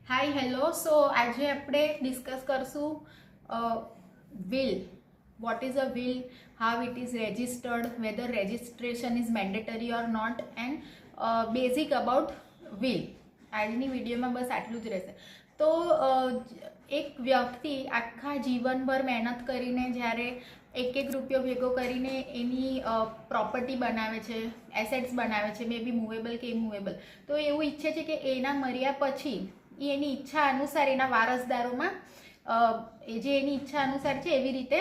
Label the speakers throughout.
Speaker 1: Hi hello આજે આપણે discuss કરશું will. What is a will, how it is registered, whether registration is mandatory or not, and basic about will. આજની વિડીયોમાં બસ આટલું જ રહેશે. તો એક વ્યક્તિ આખા જીવનભર મહેનત કરીને જ્યારે એક રૂપિયો ભેગો કરીને એની પ્રોપર્ટી બનાવે છે, એસેટ્સ બનાવે છે, મે બી મૂવેબલ કે ઇમૂવેબલ, તો એવું ઈચ્છે છે કે એના મર્યા પછી એની ઈચ્છા અનુસાર એના વારસદારોમાં જે એની ઈચ્છા અનુસાર છે એવી રીતે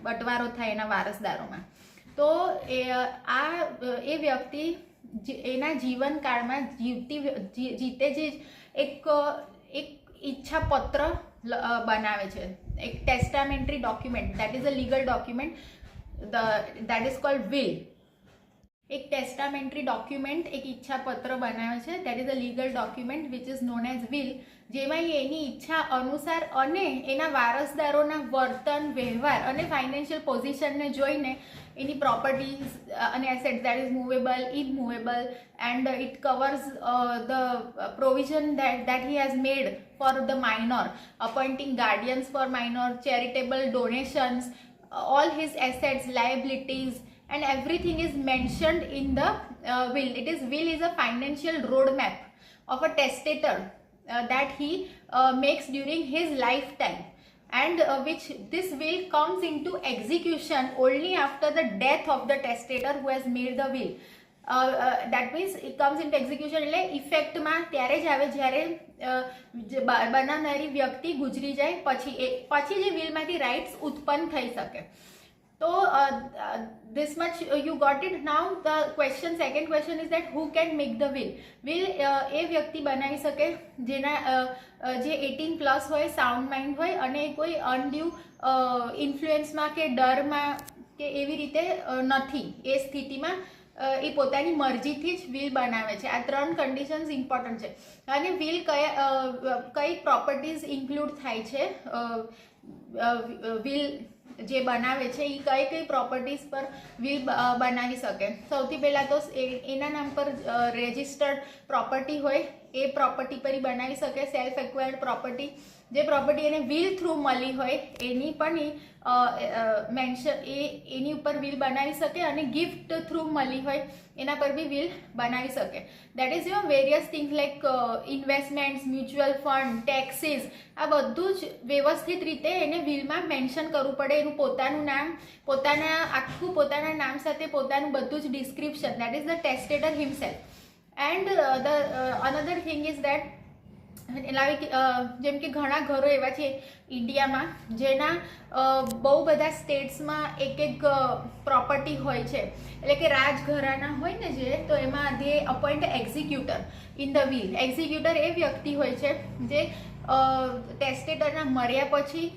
Speaker 1: બટવારો થાય એના વારસદારોમાં. તો એ વ્યક્તિ એના જીવનકાળમાં જીતે જ એક ઈચ્છા પત્ર બનાવે છે, એક testamentary document, that is a legal document, that is called will. એક ટેસ્ટામેન્ટરી ડોક્યુમેન્ટ, એક ઈચ્છા પત્ર બનાવે છે, that is a legal document which is known as will, જેમાં એની ઈચ્છા અનુસાર અને એના વારસદારોના વર્તન, વ્યવહાર અને ફાઇનાન્શિયલ પોઝિશનને જોઈને એની પ્રોપર્ટીઝ અને assets, that is movable, immovable, and it covers the provision that he has made for the minor, appointing guardians for minor, charitable donations, all his assets, liabilities, and everything is mentioned in the will. Will is a financial roadmap of a testator that he makes during his lifetime, and which this will comes into execution only after the death of the testator who has made the will. That means it comes into execution એટલે ઇફેક્ટમાં ત્યારે જ આવે જ્યારે બનાવનારી વ્યક્તિ ગુજરી જાય પછી જે વિલમાંથી રાઇટ્સ ઉત્પન્ન થઈ શકે. So this much you got it. Now the second question is that who can make the will? Will એ વ્યક્તિ બનાવી શકે જેના જે 18+ હોય, સાઉન્ડ માઇન્ડ હોય અને કોઈ અનડ્યુ ઇન્ફ્લુએન્સમાં કે ડરમાં કે એવી રીતે નથી, એ સ્થિતિમાં એ પોતાની મરજીથી જ વિલ બનાવે છે. આ 3 કન્ડિશન્સ ઇમ્પોર્ટન્ટ છે. અને વિલ કઈ પ્રોપર્ટીઝ ઇન્ક્લુડ થાય છે વિલ જે બનાવે છે, એ કઈ પ્રોપર્ટીઝ પર વિલ બનાવી શકે. સૌથી પહેલાં તો એના નામ પર રજિસ્ટર્ડ પ્રોપર્ટી હોય એ પ્રોપર્ટી પર બનાવી શકે. સેલ્ફ એક્વાયર્ડ પ્રોપર્ટી, જે પ્રોપર્ટી એને વિલ થ્રુ મળી હોય એની પણ એની ઉપર વિલ બનાવી શકે, અને ગિફ્ટ થ્રુ મળી હોય એના પર બી વિલ બનાવી શકે. That is various things like investments, mutual fund, taxes, આ બધું જ વ્યવસ્થિત રીતે એને વિલમાં મેન્શન કરવું પડે. એનું પોતાનું નામ, પોતાના નામ સાથે પોતાનું બધું જ description, that is the testator himself. And another thing is that જેમ કે ઘણા ઘરો એવા છે ઇન્ડિયામાં જેના બહુ બધા સ્ટેટ્સમાં એક પ્રોપર્ટી હોય છે, એટલે કે રાજઘરાના હોય ને જે, તો એમાં they appoint executor in the will. Executor એ વ્યક્તિ હોય છે જે ટેસ્ટેટરના મર્યા પછી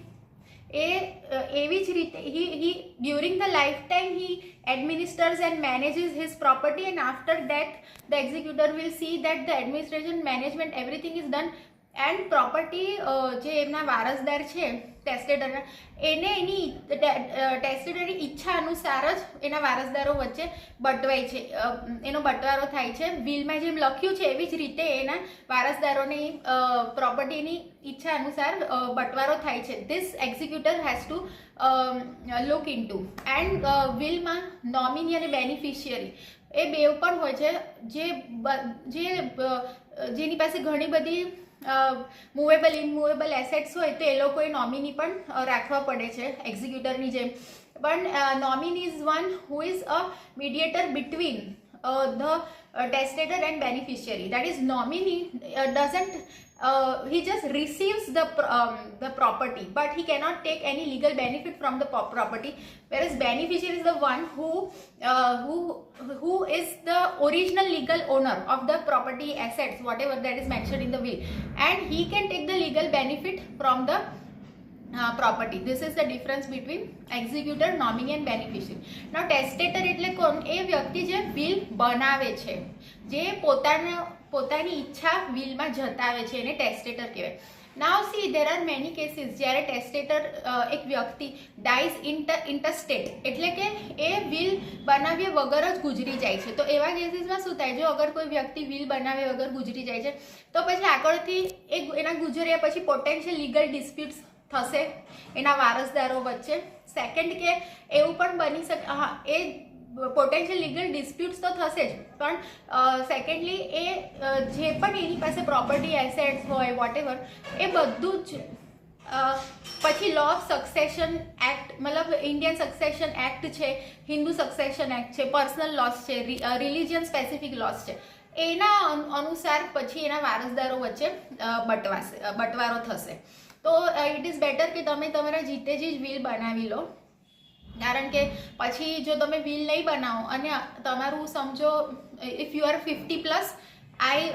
Speaker 1: એવી જ રીતે he during the lifetime he administers and manages his property, and after that the executor will see that the administration, management, everything is done, and property જે એમના વારસદાર છે ટેસ્ટેટરના, એને એની ટેસ્ટેટરની ઈચ્છા અનુસાર જ એના વારસદારો વચ્ચે બટવાય છે, એનો બટવારો થાય છે. વિલમાં જેમ લખ્યું છે એવી જ રીતે એના વારસદારોની પ્રોપર્ટીની ઈચ્છા અનુસાર બટવારો થાય છે. This executor has to look into. And વિલમાં નોમિની અને બેનિફિશિયરી એ બેવ પણ હોય છે, જેની પાસે ઘણી બધી મૂવેબલ, ઇમૂવેબલ એસેટ્સ હોય તો એ લોકોએ નોમિની પણ રાખવા પડે છે એક્ઝિક્યુટરની જેમ. પણ nominee is one who is a mediator between the testator and beneficiary. That is, nominee doesn't he just receives the property, but he cannot take any legal benefit from the property, whereas beneficiary is the one who is the original legal owner of the property, assets, whatever that is mentioned in the will, and he can take the legal benefit from the property. This is the difference between executor, nominee and beneficiary. Now testator એટલે કોણ? એ વ્યક્તિ જે will બનાવે છે, જે પોતાની ઈચ્છા વિલમાં જતાવે છે, એને ટેસ્ટેટર કહેવાય. નાવ C there are many cases જ્યારે ટેસ્ટેટર એક વ્યક્તિ ડાઈઝ ઇન્ટરસ્ટેટ, એટલે કે એ વિલ બનાવ્યા વગર જ ગુજરી જાય છે. તો એવા કેસીસમાં શું થાય, જો અગર કોઈ વ્યક્તિ વિલ બનાવ્યા વગર ગુજરી જાય છે તો પછી આગળથી એના ગુજર્યા પછી પોટેન્શિયલ લીગલ ડિસ્પ્યુટ્સ થશે એના વારસદારો વચ્ચે. સેકન્ડ કે એવું પણ બની શકે, હા, એ પોટેન્શિયલ લીગલ ડિસ્પ્યુટ્સ તો થશે જ, પણ સેકન્ડલી એ જે પણ એની પાસે પ્રોપર્ટી એસેટ્સ હોય વોટેવર એ બધું જ પછી લો ઓફ સક્સેશન એક્ટ, મતલબ ઇન્ડિયન સક્સેશન એક્ટ છે, હિન્દુ સક્સેશન એક્ટ છે, પર્સનલ લોસ છે, રિલિજિયન સ્પેસિફિક લોસ છે, એના અનુસાર પછી એના વારસદારો વચ્ચે બટવારો થશે. તો ઇટ ઇઝ બેટર કે તમે તમારા જીતે જ વિલ બનાવી લો, કારણ કે પછી જો તમે વિલ નહીં બનાવો અને તમારું સમજો if you are 50+, I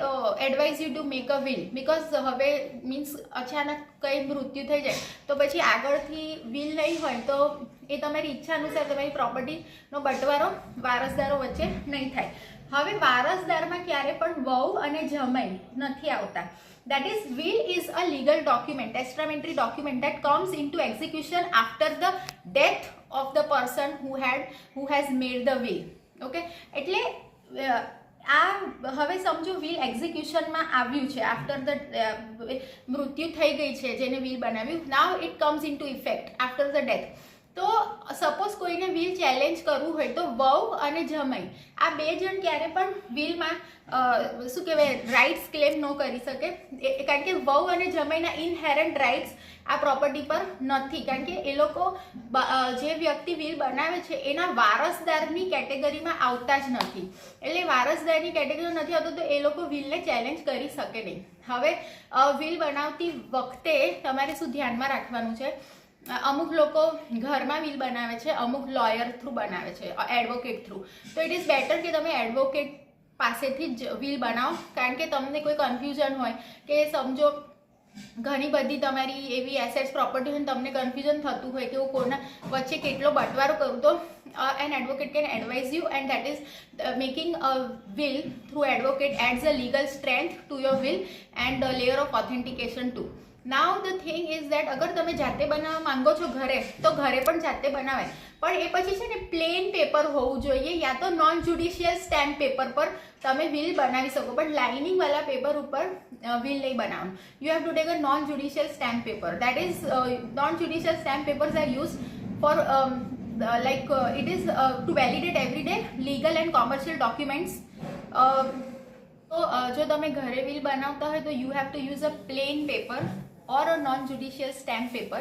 Speaker 1: advise you to make a will, because હવે મીન્સ અચાનક કંઈ મૃત્યુ થઈ જાય તો પછી આગળથી વિલ નહીં હોય તો એ તમારી ઈચ્છા અનુસાર તમારી પ્રોપર્ટીનો બટવારો વારસદારો વચ્ચે નહીં થાય. હવે વારસદારમાં ક્યારે પણ વહુ અને જમાઈ નથી આવતા. That is, will is a legal document, testamentary document that comes into execution after the death of the person who has made the will. Okay, એટલે આ હવે સમજો વિલ એક્ઝિક્યુશનમાં આવ્યું છે, આફ્ટર ધ મૃત્યુ થઈ ગઈ છે જેને વિલ બનાવ્યું, now it comes into effect after the death. તો સપોઝ કોઈને વિલ ચેલેન્જ કરવું હોય તો વહુ અને જમાઈ આ બે જણ ક્યારે પણ વિલમાં શું કહેવાય રાઇટ્સ ક્લેમ ન કરી શકે, કારણ કે વહુ અને જમાઈના ઇનહેરન્ટ રાઇટ્સ આ પ્રોપર્ટી પર નથી, કારણ કે એ લોકો જે વ્યક્તિ વિલ બનાવે છે એના વારસદારની કેટેગરીમાં આવતા જ નથી. એટલે વારસદારની કેટેગરી નથી આવતો તો એ લોકો વિલને ચેલેન્જ કરી શકે નહીં. હવે વિલ બનાવતી વખતે તમારે શું ધ્યાનમાં રાખવાનું છે, અમુક લોકો ઘરમાં વિલ બનાવે છે, અમુક લોયર થ્રુ બનાવે છે, એડવોકેટ થ્રુ. તો ઇટ ઇઝ બેટર કે તમે એડવોકેટ પાસેથી જ વિલ બનાવો, કારણ કે તમને કોઈ કન્ફ્યુઝન હોય કે સમજો ઘણી બધી તમારી એવી એસેટ્સ પ્રોપર્ટી હોય તમને કન્ફ્યુઝન થતું હોય કે હું કોના વચ્ચે કેટલો બટવારો કરું, તો an advocate can advise you, and that is making a will through advocate adds a legal strength to your will and layer of authentication too. Now the thing is that અગર તમે જાતે બનાવવા માંગો છો ઘરે તો ઘરે પણ જાતે બનાવાય, પણ એ પછી છે ને પ્લેન પેપર હોવું જોઈએ, યા તો નોન જ્યુડિશિયલ સ્ટેમ્પ પેપર પર તમે વિલ બનાવી શકો, પણ લાઇનિંગ વાળા પેપર ઉપર વિલ નહીં બનાવવાનું. You have to take a non judicial stamp paper. That is known judicial stamp papers are use for it is to validate everyday legal and commercial documents. તો જો તમે ઘરે વિલ બનાવતા હોય તો you have to use a plane paper or a non judicial stamp paper,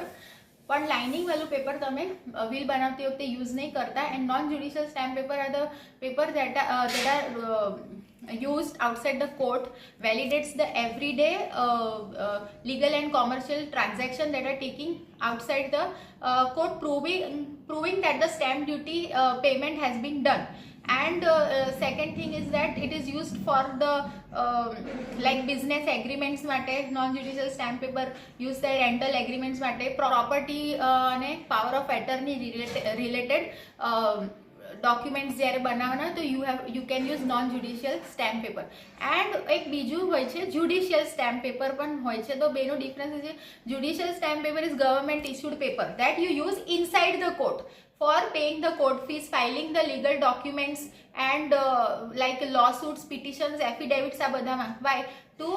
Speaker 1: પણ lining વાળું paper તમે વિલ બનાવતી વખતે યુઝ નહીં કરતા. And non judicial stamp paper are the paper that are used outside the court, validates the everyday legal and commercial transaction that are taking outside the court, proving that the stamp duty payment has been done. And second thing is that it is used for the like business agreements માટે non judicial stamp paper use થાય, rental agreements માટે, property અને power of attorney related documents જ્યારે બનાવવાના તો you can use non judicial stamp paper. And એક બીજું હોય છે જ્યુડિશિયલ સ્ટેમ્પ પેપર પણ હોય છે. તો બેનો ડિફરન્સ છે, judicial stamp paper is government issued paper that you use inside the court for paying the court fees, filing the legal documents and like lawsuits, petitions, affidavits આ બધામાં. Why? To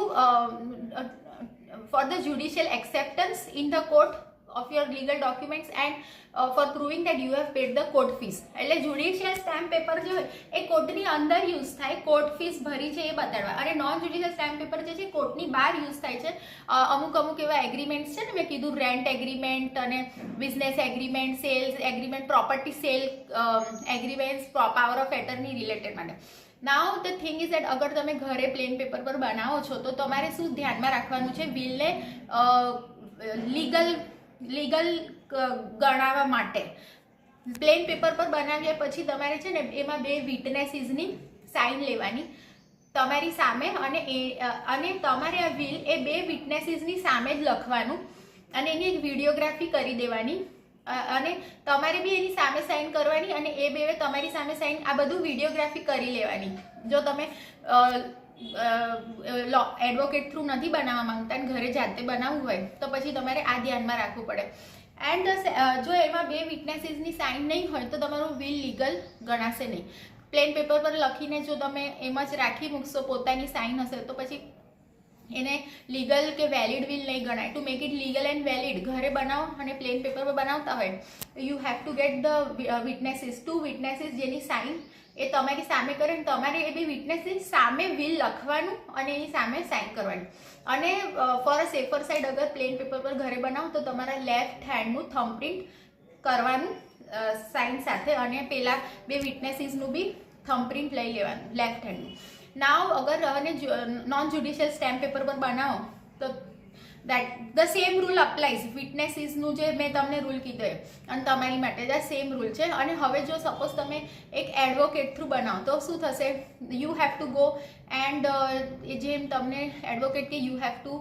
Speaker 1: for the judicial acceptance in the court of your legal documents and for proving that you have paid the court fees. એટલે judicial stamp paper જે હોય એ કોર્ટની અંદર use થાય, court fees ભરી છે એ બતાડવા. અને નોન જ્યુડિશિયલ સ્ટેમ્પ પેપર જે છે કોર્ટની બહાર યુઝ થાય છે. અમુક એવા એગ્રીમેન્ટ્સ છે ને, મેં કીધું રેન્ટ એગ્રીમેન્ટ અને business agreement, sales agreement, property sale agreements, power of attorney related માટે. Now the thing is that અગર તમે ઘરે પ્લેન પેપર પર બનાવો છો તો તમારે શું ધ્યાનમાં રાખવાનું છે, વિલને લીગલ ગણાવવા માટે પ્લેન પેપર પર બનાવ્યા પછી તમારે છે ને એમાં બે વિટનેસીસની સાઇન લેવાની તમારી સામે, અને તમારે આ વિલ એ બે વિટનેસીસની સામે જ લખવાનું અને એની એક વિડીયોગ્રાફી કરી દેવાની, અને તમારે બી એની સામે સાઇન કરવાની અને એ બે તમારી સામે સાઇન, આ બધું વિડીયોગ્રાફી કરી લેવાની. જો તમે એડવોકેટ થ્રુ નથી બનાવવા માંગતા અને ઘરે જાતે બનાવવું હોય તો પછી તમારે આ ધ્યાનમાં રાખવું પડે. એન્ડ જો એમાં બે વિટનેસીસની સાઇન નહીં હોય તો તમારું વિલ લીગલ ગણાશે નહીં. પ્લેન પેપર પર લખીને જો તમે એમ જ રાખી મૂકશો પોતાની સાઇન હશે તો પછી એને લીગલ કે વેલિડ વિલ નહીં ગણાય. To make it legal and valid ઘરે બનાવો અને પ્લેન પેપર પર બનાવતા હોય you have to get the witnesses, 2 witnesses જેની સાઇન એ તમારી સામે કરે ને તમારે એ બી વિટનેસીસ સામે વિલ લખવાનું અને એની સામે સાઇન કરવાની. અને ફોર અ સેફર સાઇડ અગર પ્લેન પેપર પર ઘરે બનાવો તો તમારા લેફ્ટ હેન્ડનું થમ્બપ્રિન્ટ કરવાનું સાઇન સાથે અને પેલા બે વિટનેસીસનું બી થમ્બપ્રિન્ટ લઈ લેવાનું લેફ્ટ હેન્ડનું. નાવ અગર અને નોન જ્યુડિશિયલ સ્ટેમ્પ પેપર પર બનાવો તો દેટ ધ સેમ રૂલ અપ્લાઇઝ. વિટનેસીસનું જે મેં તમને રૂલ કીધો એ અને તમારી માટે જ સેમ રૂલ છે. અને હવે જો સપોઝ તમે એક એડવોકેટ થ્રુ બનાવો તો શું થશે, you have to go and જેમ તમને એડવોકેટ કે you have to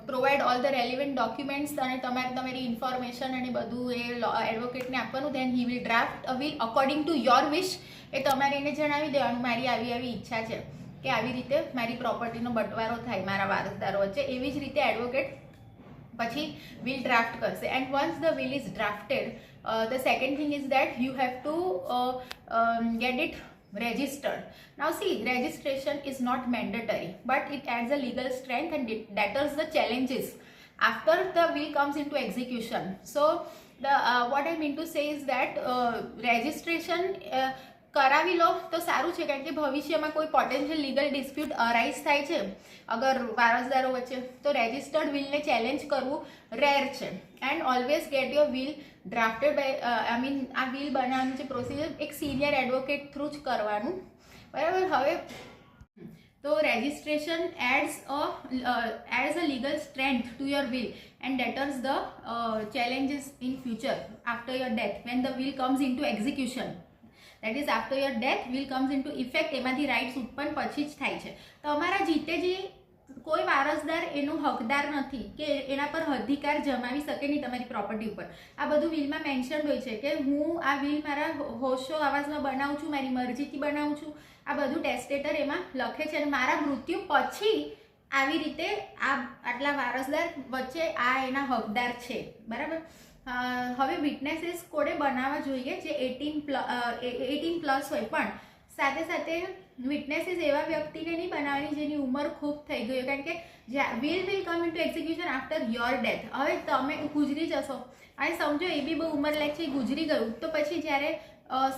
Speaker 1: provide all the relevant documents અને તમારે તમારી ઇન્ફોર્મેશન અને બધું એ એડવોકેટને આપવાનું. Then he will draft a will according to your wish. એ તમારે એને જણાવી દેવાનું મારી આવી આવી ઈચ્છા છે કે આવી રીતે મારી પ્રોપર્ટીનો બંટવારો થાય મારા વારસદારો વચ્ચે. એવી જ રીતે એડવોકેટ પછી વિલ ડ્રાફ્ટ કરશે. And once the will is drafted the second thing is that you have to get it registered. Now see, registration is not mandatory but it adds a legal strength and it deters the challenges after the will comes into execution. So the what I mean to say is that registration કરાવી લો તો સારું છે, કારણ કે ભવિષ્યમાં કોઈ potential legal dispute arise થાય છે અગર વારસદારો વચ્ચે તો રેજિસ્ટર્ડ વિલને ચેલેન્જ કરવું રેર છે. And always get your will drafted by I mean આ વિલ બનાવવાનું જે પ્રોસિજર એક સિનિયર એડવોકેટ થ્રુ જ કરવાનું, બરાબર. હવે તો registration adds a legal strength to your will and deters the challenges in future after your death when the will comes into execution. That is after your death will comes into effect. એમાંથી rights ઉત્પન્ન પછી જ થાય છે. તમારા જીતે જે કોઈ વારસદાર એનો હકદાર નથી કે એના પર અધિકાર જમાવી શકે નહીં તમારી પ્રોપર્ટી ઉપર. આ બધું વિલમાં મેન્શન હોય છે કે હું આ વિલ મારા હોશો આવાજમાં બનાવું છું, મારી મરજીથી બનાવું છું. આ બધું ટેસ્ટેટર એમાં લખે છે અને મારા મૃત્યુ પછી આવી રીતે આ આટલા વારસદાર વચ્ચે આ એના હકદાર છે, બરાબર. હવે વિટનેસીસ કોડે બનાવવા જોઈએ જે 18 પ્લસ હોય, પણ સાથે સાથે વિટનેસીસ એવા વ્યક્તિને નહીં બનાવવાની જેની ઉંમર ખૂબ થઈ ગઈ હોય, કારણ કે will come into execution after your death. હવે તમે ગુજરી જશો અને સમજો એ બી બહુ ઉંમર લાયક છે, ગુજરી ગયું તો પછી જ્યારે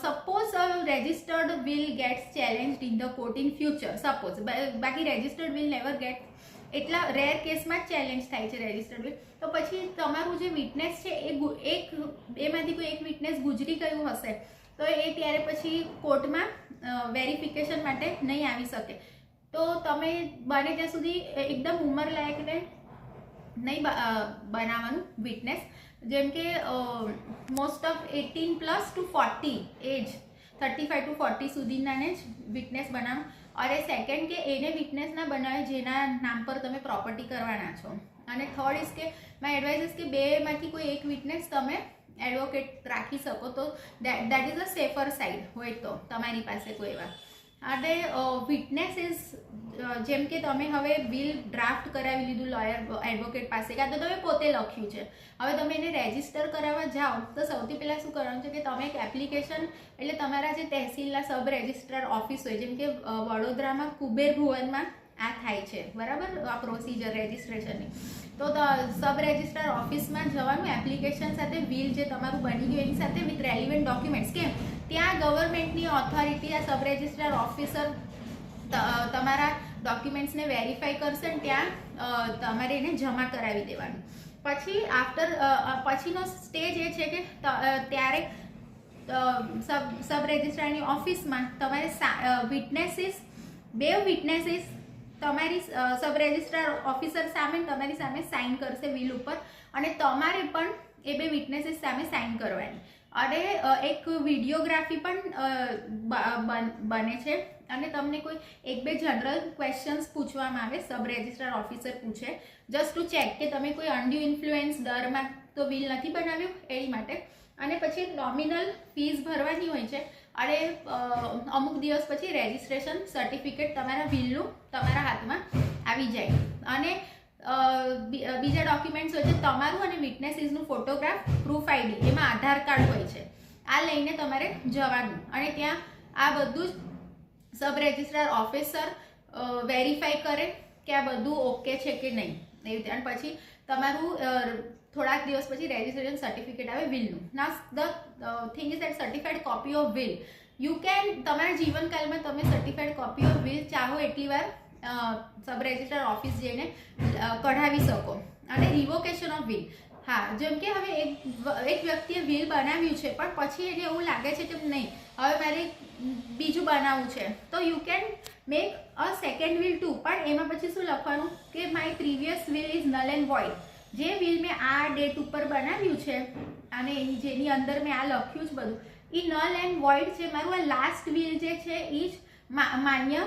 Speaker 1: suppose registered will gets challenged in the court in future, suppose, બાકી રેજિસ્ટર્ડ વિલ નેવર ગેટ, એટલા રેર કેસમાં જ ચેલેન્જ થાય છે રેજિસ્ટર્ડ વિલ. તો પછી તમારું જે વિટનેસ છે એ એમાંથી કોઈ એક વિટનેસ ગુજરી ગયું હશે તો એ ત્યારે પછી કોર્ટમાં વેરિફિકેશન માટે નહીં આવી શકે. તો તમે બને ત્યાં સુધી એકદમ ઉંમરલાયકને નહીં બનાવવાનું વિટનેસ, જેમ કે most of 18 plus to 40 age 35 to 40 સુધીનાને જ વિટનેસ બનાવો. અને સેકન્ડ કે એને વિટનેસ ના બનાવે જેના નામ પર તમે પ્રોપર્ટી કરવાના છો. અને થર્ડ ઇઝ કે માય એડવાઇસ ઇઝ કે બેમાંથી કોઈ એક વિટનેસ તમે એડવોકેટ રાખી શકો તો that is a safer side હોય તો તમારી પાસે કોઈ એવા. અને વિટનેસ ઇઝ જેમ કે તમે હવે વિલ ડ્રાફ્ટ કરાવી લીધું લોયર એડવોકેટ પાસે, કાં તો તમે પોતે લખ્યું છે, હવે તમે એને રેજિસ્ટર કરાવવા જાઓ તો સૌથી પહેલાં શું કરવાનું છે કે તમે એક એપ્લિકેશન, એટલે તમારા જે તહેસીલના સબ રજિસ્ટ્રાર ઓફિસ હોય, જેમ કે વડોદરામાં કુબેર ભુવનમાં આ થાય છે, બરાબર, આ પ્રોસિજર રજિસ્ટ્રેશનની. તો સબ રજિસ્ટ્રાર ઓફિસમાં જવાનું, એપ્લિકેશન સાથે વિલ જે તમારું બની ગયું એની સાથે વિથ રેલિવન્ટ ડોક્યુમેન્ટ્સ. કેમ ત્યાં ગવર્મેન્ટની ઓથોરિટી આ સબ રજિસ્ટ્રાર ઓફિસર તમારા ડોક્યુમેન્ટ્સને વેરીફાઈ કરશે ને ત્યાં તમારે એને જમા કરાવી દેવાનું. પછી પછીનો સ્ટેજ એ છે કે ત્યારે સબ રજિસ્ટ્રારની ઓફિસમાં તમારે વિટનેસીસ, બે વિટનેસીસ તમારી સબ રજિસ્ટ્રાર ઓફિસર સામે તમારી સામે સાઇન કરશે વિલ ઉપર, અને તમારે પણ એ બે વિટનેસીસ સામે સાઇન કરવાની. અને એક વિડીયોગ્રાફી પણ બને છે અને તમને કોઈ એક બે જનરલ ક્વેશ્ચન્સ પૂછવામાં આવે, સબ રજિસ્ટ્રાર ઓફિસર પૂછે જસ્ટ ટુ ચેક કે તમે કોઈ અનડ્યુ ઇન્ફ્લુએન્સ ડરમાં તો વિલ નથી બનાવ્યું એની માટે. અને પછી નોમિનલ ફીસ ભરવાની હોય છે અને અમુક દિવસ પછી રેજિસ્ટ્રેશન સર્ટિફિકેટ તમારા વિલનું તમારા હાથમાં આવી જાય. અને બીજા ડોક્યુમેન્ટ્સ હોય છે તમારું અને વિટનેસીસનું ફોટોગ્રાફ, પ્રૂફ આઈડી, એમાં આધાર કાર્ડ હોય છે. આ લઈને તમારે જવાનું અને ત્યાં આ બધું જ સબ રજિસ્ટ્રાર ઓફિસર વેરીફાઈ કરે કે આ બધું ઓકે છે કે નહીં એવી રીતે. અને પછી તમારું થોડાક દિવસ પછી રેજિસ્ટ્રેશન સર્ટિફિકેટ આવે વિલનું. Now the thing is that certified copy of will you can, તમારા જીવનકાળમાં તમે સર્ટિફાઈડ કોપી ઓફ વિલ ચાહો એટલી વાર સબ રજિસ્ટ્રાર ઓફિસ જઈને કઢાવી શકો. અને રિવોકેશન ઓફ વિલ, હા, જેમ કે હવે એક વ્યક્તિએ વિલ બનાવ્યું છે પણ પછી એને એવું લાગે છે કે નહીં હવે મારે બીજું બનાવવું છે, તો you can make a second will two. પણ એમાં પછી શું લખવાનું કે my previous will is null and void. જે વિલ મેં આ ડેટ ઉપર બનાવ્યું છે અને જેની અંદર મેં આ લખ્યું છે બધું, એ નલ એન્ડ વોઇડ છે. મારું આ લાસ્ટ વિલ જે છે એ જ માન્ય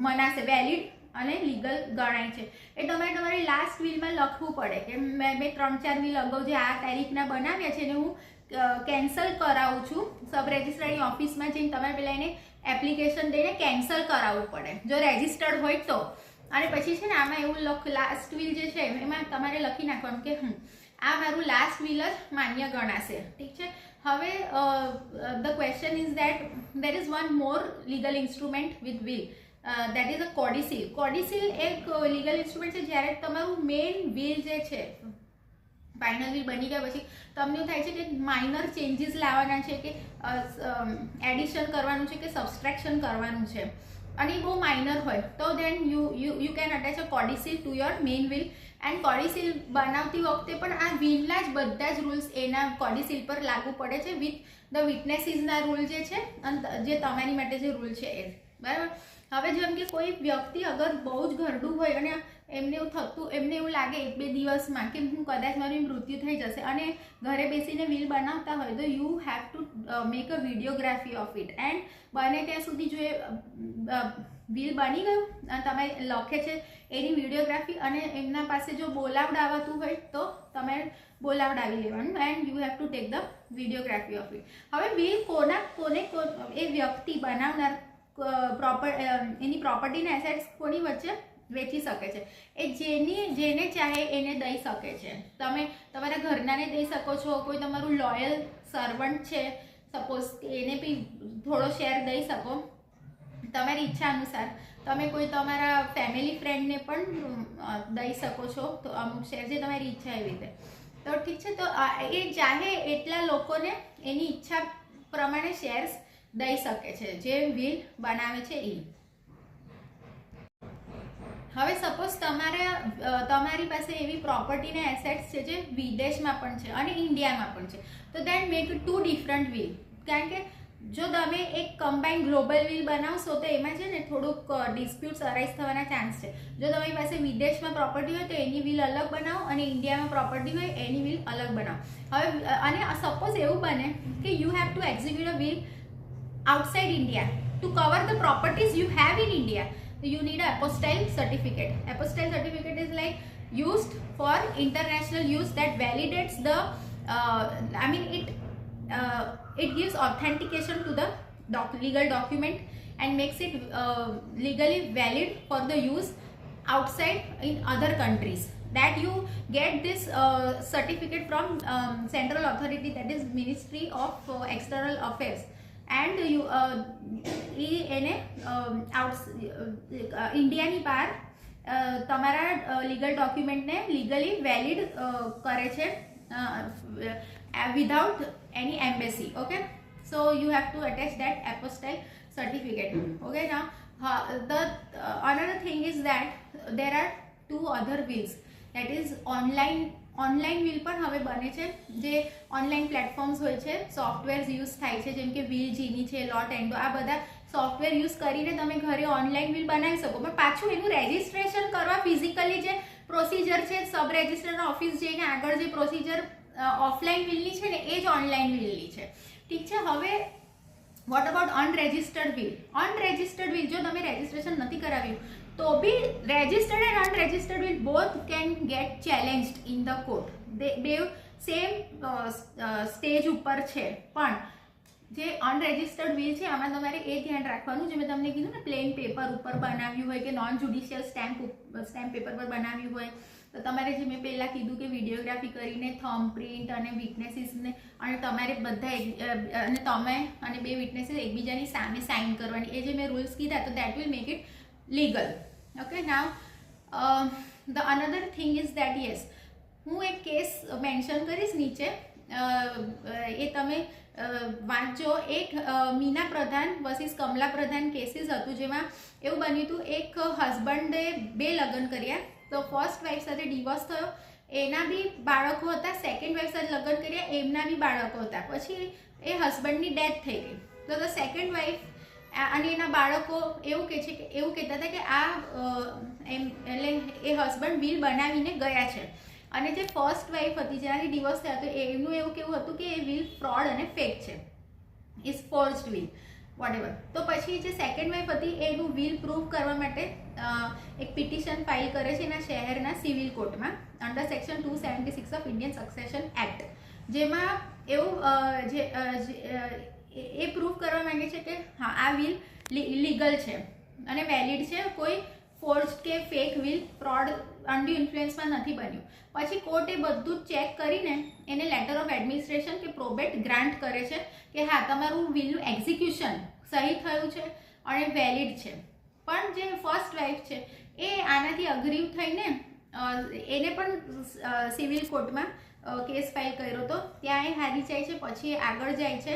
Speaker 1: મનાશે, વેલિડ અને લીગલ ગણાય છે. એ તમારી લાસ્ટ વિલમાં લખવું પડે કે મેં 3-4 વિલ અગાઉ જે આ તારીખના બનાવ્યા છે એને હું કેન્સલ કરાવું છું. સબ રજિસ્ટ્રારની ઓફિસમાં જઈને તમારે પહેલાં એને એપ્લિકેશન દઈને કેન્સલ કરાવવું પડે જો રેજિસ્ટર્ડ હોય તો. અને પછી છે ને આમાં એવું લાસ્ટ વિલ જે છે એમાં તમારે લખી નાખવાનું કે આ મારું લાસ્ટ વિલ જ માન્ય ગણાશે. ઠીક છે. હવે the question is that there is one more legal instrument with will, that is a codicil. Codicil એક લીગલ ઇન્સ્ટ્રુમેન્ટ છે જ્યારે તમારું મેઇન વિલ જે છે ફાઇનલ વિલ બની ગયા પછી તમને એવું થાય છે કે માઇનર ચેન્જીસ લાવવાના છે કે એડિશન કરવાનું છે કે સબસ્ટ્રેક્શન કરવાનું છે અને એ બહુ માઇનર હોય તો then you can attach a codicil to your main will. And codicil બનાવતી વખતે પણ આ વિલના જ બધા જ રૂલ્સ એના કોડિસિલ પર લાગુ પડે છે વિથ ધ વિટનેસીસના રૂલ જે છે અને જે તમારી માટે જે રૂલ છે એ, બરાબર. હવે જેમ કે કોઈ વ્યક્તિ અગર બહુ જ ઘરડું હોય અને એમને એવું લાગે 1-2 દિવસમાં કે હું કદાચ મારું મૃત્યુ થઈ જશે અને ઘરે બેસીને વિલ બનાવતા હોય તો you have two make a videography of it. And બને ત્યાં સુધી જો એ વિલ બની ગયું અને તમે લખે છે એની વિડીયોગ્રાફી અને એમના પાસે જો બોલાવડાવાતું હોય તો તમે બોલાવડાવી લેવાનું and you have to take the videography of it. હવે વિલ કોને એ વ્યક્તિ બનાવનાર એની પ્રોપર્ટીના એસેટ્સ કોની વચ્ચે વેચી શકે છે? એ જેને ચાહે એને દઈ શકે છે. તમે તમારા ઘરનાને દઈ શકો છો, કોઈ તમારું લોયલ સર્વન્ટ છે સપોઝ એને બી થોડો શેર દઈ શકો તમારી ઈચ્છા અનુસાર. તમે કોઈ તમારા ફેમિલી ફ્રેન્ડને પણ દઈ શકો છો તો અમુક શેર જે તમારી ઈચ્છા એવી રીતે. તો ઠીક છે, તો એ ચાહે એટલા લોકોને એની ઈચ્છા પ્રમાણે શેર્સ દઈ શકે છે જે વિલ બનાવે છે એ. હવે સપોઝ તમારી પાસે એવી પ્રોપર્ટીના એસેટ્સ છે જે વિદેશમાં પણ છે અને ઇન્ડિયામાં પણ છે, તો દેટ મેક 2 ડિફરન્ટ વિલ. કારણ કે જો તમે એક કમ્બાઇન્ડ ગ્લોબલ વિલ બનાવશો તો એમાં છે ને થોડુંક ડિસ્પ્યુટ્સ અરાઇઝ થવાના ચાન્સ છે. જો તમારી પાસે વિદેશમાં પ્રોપર્ટી હોય તો એની વિલ અલગ બનાવો અને ઇન્ડિયામાં પ્રોપર્ટી હોય એની વિલ અલગ બનાવો. હવે અને સપોઝ એવું બને કે you have two execute a will outside India to cover the properties you have in India. You need an apostille certificate. Apostille certificate is like used for international use that validates the it gives authentication to the legal document and makes it legally valid for the use outside in other countries. That you get this certificate from central authority, that is Ministry of External Affairs. And એને ઇન્ડિયાની બહાર તમારા legal ડોક્યુમેન્ટને legally valid કરે છે without any embassy. Okay, so you have to attach that apostille certificate. Okay, now the another thing is that there are 2 other wills, that is online will પણ હવે બને છે. જે ઓનલાઈન પ્લેટફોર્મ્સ હોય છે, softwares use થાય છે જેમ કે વિલ જીની છે, લોટ એન્ડો, આ બધા સોફ્ટવેર યુઝ કરીને તમે ઘરે ઓનલાઈન વિલ બનાવી શકો. પણ પાછું એનું રેજિસ્ટ્રેશન કરવા ફિઝિકલી જે પ્રોસિજર છે સબ રજિસ્ટ્રાર ઓફિસ જઈને આગળ જે પ્રોસિજર ઓફલાઈન વિલની છે ને એ જ ઓનલાઈન વિલની છે. ઠીક છે. હવે વોટ અબાઉટ અનરેજિસ્ટર્ડ વિલ? અનરેજિસ્ટર્ડ વિલ જો તમે રેજિસ્ટ્રેશન નથી કરાવ્યું તો બી registered and unregistered will both can get challenged in the court. બે સેમ સ્ટેજ ઉપર છે પણ જે અનરજિસ્ટર્ડ વિલ છે આમાં તમારે એ ધ્યાન રાખવાનું, જે મેં તમને કીધું ને પ્લેન પેપર ઉપર બનાવ્યું હોય કે નોન જ્યુડિશિયલ સ્ટેમ્પ પેપર પર બનાવ્યું હોય, તો તમારે જે મેં પહેલાં કીધું કે વિડીયોગ્રાફી કરીને થમ્બ પ્રિન્ટ અને વિટનેસીસને અને તમારે બધા અને તમે અને બે વિટનેસીસ એકબીજાની સામે સાઇન કરવાની, એ જે મેં રૂલ્સ કીધા તો that will make it legal. Okay, now the another thing is that yes, હું એક કેસ મેન્શન કરીશ નીચે, એ તમે વાંચો. એક મીના પ્રધાન વર્સિસ કમલા પ્રધાન કેસીસ હતું, જેમાં એવું બન્યું હતું એક હસબન્ડે 2 લગ્ન કર્યા, તો ફર્સ્ટ વાઇફ સાથે ડિવોર્સ થયો, એના બી બાળકો હતા, સેકન્ડ વાઇફ સાથે લગ્ન કર્યા, એમના બી બાળકો હતા, પછી એ હસબન્ડની ડેથ થઈ ગઈ. તો ધ સેકન્ડ વાઇફ અને એના બાળકો એવું કહે છે કે એવું કહેતા હતા કે આ એટલે એ હસબન્ડ વિલ બનાવીને ગયા છે, અને જે ફર્સ્ટ વાઇફ હતી જેનાથી ડિવોર્સ થયા તો એનું એવું કેવું હતું કે એ વિલ ફ્રોડ અને ફેક છે, ઇઝ ફોર્સ્ડ વિલ વોટેવર. તો પછી જે સેકન્ડ વાઇફ હતી એનું વિલ પ્રૂવ કરવા માટે એક પિટિશન ફાઇલ કરે છે એના શહેરના સિવિલ કોર્ટમાં under section 276 of Indian succession act, જેમાં એવું એ પ્રૂવ કરવા માંગે છે કે હા આ વિલ લીગલ છે અને વેલિડ છે, કોઈ ફોર્સ્ડ કે ફેક વિલ ફ્રોડ અન્ડ્યુ ઇન્ફ્લુઅન્સમાં નથી બન્યું. પછી કોર્ટ એ બધું જ ચેક કરીને એને લેટર ઓફ એડમિનિસ્ટ્રેશન કે પ્રોબેટ ગ્રાન્ટ કરે છે કે હા તમારું વિલનું એક્ઝિક્યુશન સહી થયું છે અને વેલિડ છે. પણ જે ફર્સ્ટ વાઇફ છે એ આનાથી અગ્રીવ થઈને એને પણ સિવિલ કોર્ટમાં કેસ ફાઇલ કર્યો હતો, ત્યાં એ હારી જાય છે, પછી એ આગળ જાય છે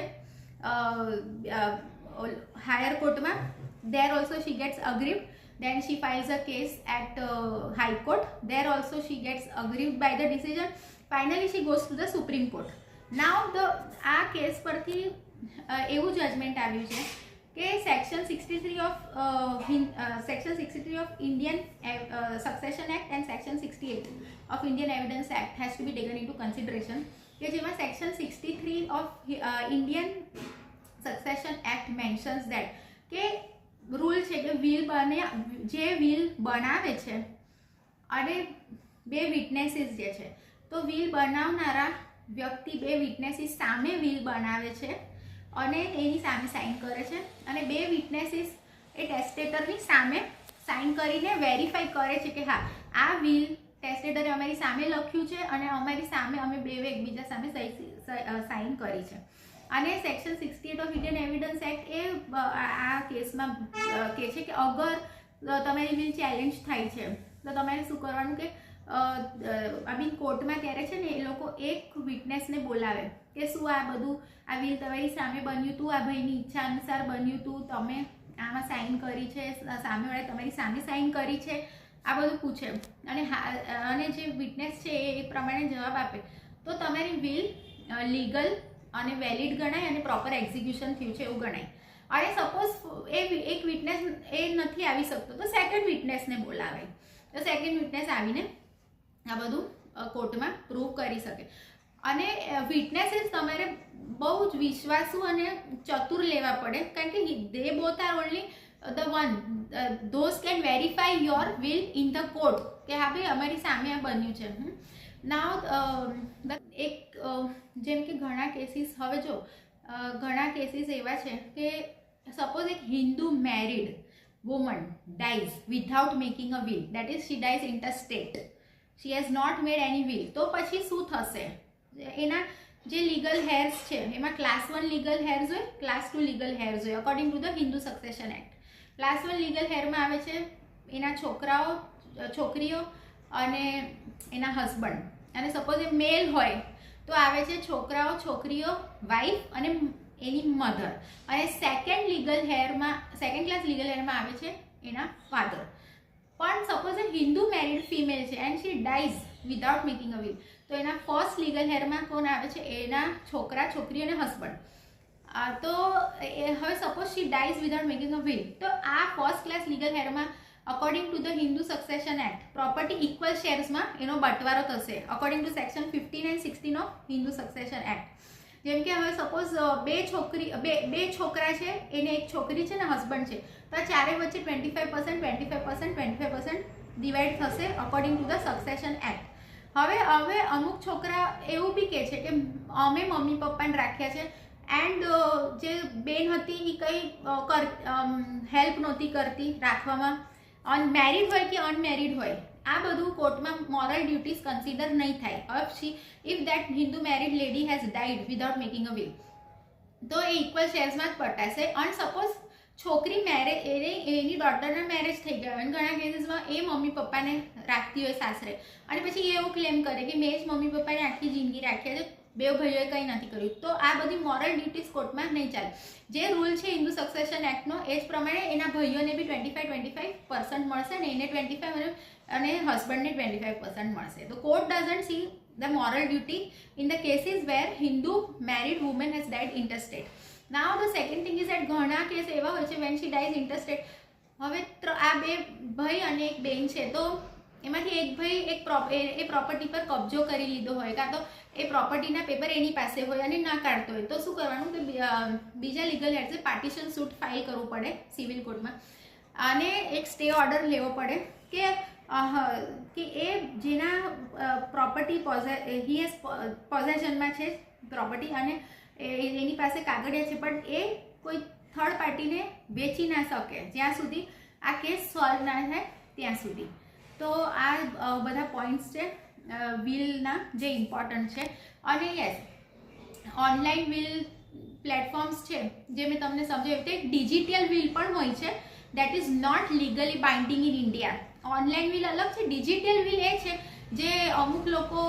Speaker 1: હાયર કોર્ટમાં, there also she gets aggrieved, then she files a case at high court, there also she gets aggrieved by the decision, finally she goes to the supreme court. Now આ કેસ પરથી એવું judgement આવ્યું છે કે section 63 of Indian succession act and section 68 of Indian evidence act has to be taken into consideration, કે જેમાં section 63 of Indian succession act mentions that કે rule છે કે જે વિલ બનાવે છે અને 2 વિટનેસીસ જે છે, તો વિલ બનાવનારા વ્યક્તિ 2 વિટનેસીસ સામે વિલ બનાવે છે અને એની સામે સાઇન કરે છે, અને 2 વિટનેસીસ એ ટેસ્ટેટરની સામે સાઇન કરીને વેરીફાઈ કરે છે કે હા આ વિલ ટેસ્ટેટરે અમારી સામે લખ્યું છે અને અમારી સામે અમે 2 એકબીજા સામે સાઇન કરી છે. અને section 68 of Indian evidence act એ આ કેસમાં કહે છે કે અગર તમારી વિલ ચેલેન્જ થાય છે તો તમારે શું કરવાનું કે કોર્ટમાં ત્યારે છે ને એ લોકો એક વિટનેસને બોલાવે કે શું આ બધું આ વિલ તમારી સામે બન્યું હતું, આ ભાઈની ઈચ્છા અનુસાર બન્યું હતું, તમે આમાં સાઇન કરી છે, સામેવાળાએ તમારી સામે સાઇન કરી છે, આ બધું પૂછે અને જે વિટનેસ છે એ પ્રમાણે જવાબ આપે તો તમારી વિલ લીગલ અને વેલિડ ગણાય અને પ્રોપર એક્ઝિક્યુશન થયું છે એવું ગણાય. અને સપોઝ એક વિટનેસ એ નથી આવી શકતો તો સેકન્ડ વિટનેસને બોલાવે, તો સેકન્ડ વિટનેસ આવીને આ બધું કોર્ટમાં પ્રૂવ કરી શકે. અને વિટનેસીસ તમારે બહુ જ વિશ્વાસુ અને ચતુર લેવા પડે, કારણ કે દે both are only the one those can verify your will in the court કે હા ભાઈ અમારી સામે આ બન્યું છે. નાવ એક જેમ કે ઘણા કેસીસ, હવે જો ઘણા કેસીસ એવા છે કે સપોઝ એક Hindu married woman dies without making a will, that is she dies intestate, she has not made any will, તો પછી શું થશે? એના જે લીગલ હેર્સ છે એમાં ક્લાસ 1 લીગલ હેર્સ હોય, ક્લાસ 2 લીગલ હેર્સ હોય according to the Hindu succession act. Class 1 legal હેરમાં આવે છે એના છોકરાઓ છોકરીઓ અને એના હસબન્ડ, અને સપોઝ એ મેલ હોય તો આવે છે છોકરાઓ છોકરીઓ વાઇફ અને એની મધર, અને સેકન્ડ ક્લાસ લીગલ હેરમાં આવે છે એના ફાધર. પણ સપોઝ એ હિન્દુ મેરિડ ફિમેલ છે and she dies without making a will, તો એના ફર્સ્ટ લીગલ હેરમાં કોણ આવે છે? એના છોકરા છોકરી અને હસબન્ડ. તો હવે suppose she dies without making a will, તો આ ફર્સ્ટ ક્લાસ લીગલ હેરમાં according to the Hindu succession act property equal શેર્સમાં એનો બંટવારો થશે according to section 15 and 16 of Hindu succession act. જેમ કે હવે સપોઝ બે છોકરા છે, એને એક છોકરી છે ને હસબન્ડ છે, તો આ ચારે વચ્ચે 25% ડિવાઈડ થશે according to the succession act. હવે અમુક છોકરા એવું બી કહે છે કે અમે મમ્મી પપ્પાને રાખ્યા છે એન્ડ જે બેન હતી એ કંઈ હેલ્પ નહોતી કરતી રાખવામાં, મેરિડ હોય કે અનમેરિડ હોય, આ બધું કોર્ટમાં મોરલ ડ્યુટીઝ કન્સિડર નહીં થાય. If that Hindu married lady has died without making a will, તો એ ઇક્વલ શેર્સમાં જ પટાશે. અને સપોઝ છોકરી એની ડોટરના મેરેજ થઈ ગયા હોય અને ઘણા કેસીસમાં એ મમ્મી પપ્પાને રાખતી હોય સાસરે, અને પછી એ એવું ક્લેમ કરે કે મેં જ મમ્મી પપ્પાને આખી જિંદગી રાખ્યા છે, બે ભાઈઓએ કંઈ નથી કર્યું, તો આ બધી મોરલ ડ્યુટીઝ કોર્ટમાં નહીં ચાલે. જે રૂલ છે હિન્દુ સક્સેશન એક્ટનો એ જ પ્રમાણે એના ભાઈઓને બી 25% મળશે ને એને 25% અને હસબન્ડને 25% મળશે. તો court doesn't C the moral duty in the cases where Hindu married woman has died intestate. Now the second thing is that ઘણા કેસ એવા હોય છે when she dies intestate. હવે આ બે ભાઈ અને એક બેન છે, તો એમાંથી એક ભાઈ એ પ્રોપર્ટી પર કબજો કરી લીધો હોય, કાં તો એ પ્રોપર્ટીના પેપર એની પાસે હોય અને ના કાઢતો હોય, તો શું કરવાનું કે બીજા લીગલ હેડ્સે પાર્ટીશન સૂટ ફાઇલ કરવું પડે સિવિલ કોર્ટમાં, અને એક સ્ટે ઓર્ડર લેવો પડે કે એ જેના પ્રોપર્ટી હી હેઝ પોઝેશનમાં છે પ્રોપર્ટી અને એની પાસે કાગળિયા છે, પણ એ કોઈ થર્ડ પાર્ટીને વેચી ના શકે જ્યાં સુધી આ કેસ સોલ્વ ના થાય ત્યાં સુધી. તો આ બધા પોઈન્ટ્સ છે વિલના જે ઇમ્પોર્ટન્ટ છે. અને યસ, ઓનલાઈન વિલ પ્લેટફોર્મ્સ છે જે મેં તમને સમજાવ્યું, તે ડિજિટલ વિલ પણ હોય છે, that is not legally binding in India. Online will અલગ છે, ડિજિટલ વિલ એ છે જે અમુક લોકો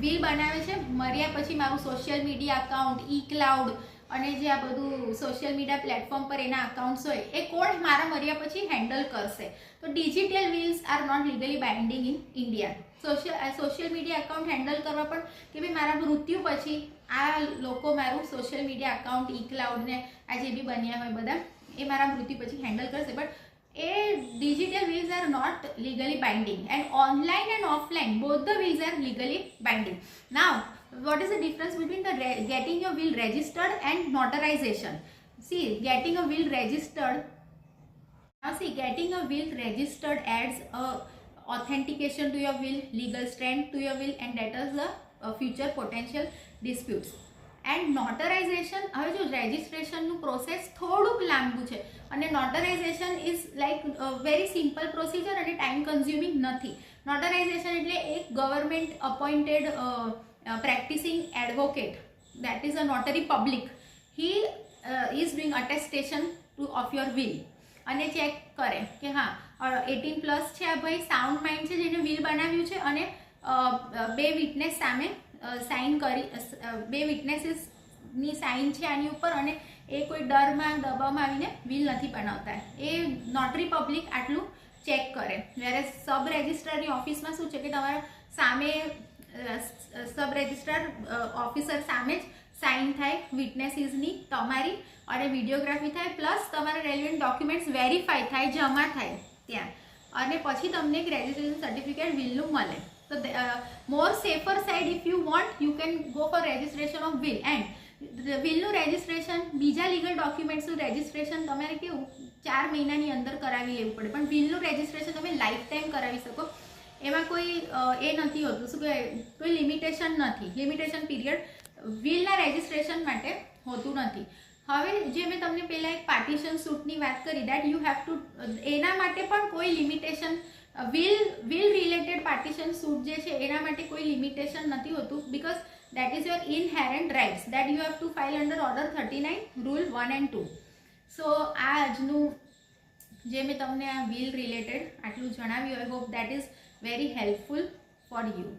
Speaker 1: વિલ બનાવે છે મર્યા પછી મારું સોશિયલ મીડિયા અકાઉન્ટ, ઈ ક્લાઉડ અને જે આ બધું સોશિયલ મીડિયા પ્લેટફોર્મ પર એના અકાઉન્ટ્સ હોય એ કોણ મારા મર્યા પછી હેન્ડલ કરશે. તો digital wills are not legally binding in India. Social media account handle કરવા પણ કે ભાઈ મારા મૃત્યુ પછી આ લોકો મારું સોશિયલ મીડિયા અકાઉન્ટ, ઈ ક્લાઉડને આ જે બી બન્યા હોય બધા એ મારા મૃત્યુ પછી હેન્ડલ કરશે, but digital wills are not legally binding, and online and offline both the wills are legally binding. Now what is the difference between the getting your will registered and notarization? Getting a will registered adds a authentication to your will, legal strength to your will, and that is the future potential disputes. And notarization, હવે જો રજિસ્ટ્રેશનનું process થોડુંક લાંબુ છે અને notarization is like very simple procedure અને time consuming નથી. Notarization એટલે એક government appointed practicing advocate, that is a notary public, he is doing attestation of your will અને ચેક કરે કે હા 18+ છે આ ભાઈ, સાઉન્ડ માઇન્ડ છે, જેને વિલ બનાવ્યું છે, અને બે વિટનેસ સામે સાઇન કરી, બે વિટનેસીસની સાઇન છે આની ઉપર, અને એ કોઈ ડરમાં દબાવમાં આવીને વિલ નથી બનાવતા. એ નોટરી પબ્લિક આટલું ચેક કરે. જ્યારે સબ રજિસ્ટ્રારની ઓફિસમાં શું છે કે તમારા સામે સબ રજિસ્ટ્રાર ઓફિસર સામે જ સાઇન થાય વિટનેસીસની તમારી, અને વિડીયોગ્રાફી થાય, પ્લસ તમારા રેલિવન્ટ ડોક્યુમેન્ટ્સ વેરીફાઈ થાય, જમા થાય ત્યાં, અને પછી તમને એક રજિસ્ટ્રેશન સર્ટિફિકેટ વિલનું મળે. So more safer side, if you want, you can go for registration of will. And will નું રજિસ્ટ્રેશન, બીજા લીગલ ડોક્યુમેન્ટ્સનું રજિસ્ટ્રેશન તમારે કેવું 4 મહિનાની અંદર કરાવી લેવું પડે, પણ વિલનું રજિસ્ટ્રેશન તમે લાઈફ ટાઈમ કરાવી શકો. એમાં કોઈ એ નથી હોતું, શું કહેવાય, કોઈ લિમિટેશન નથી, લિમિટેશન પીરિયડ વિલના રજિસ્ટ્રેશન માટે હોતું નથી. હવે જે મેં તમને પહેલાં એક પાર્ટીશન સૂટની વાત કરી, દેટ યુ હેવ ટુ, એના માટે પણ કોઈ limitation, will related partition suit જે છે એના માટે કોઈ લિમિટેશન નથી હોતું, because that is your inherent rights that you have to file under order 39 rule 1 and 2. So આ આજનું જે મેં તમને આ વિલ રિલેટેડ આટલું જણાવ્યું, I hope that is very helpful for you.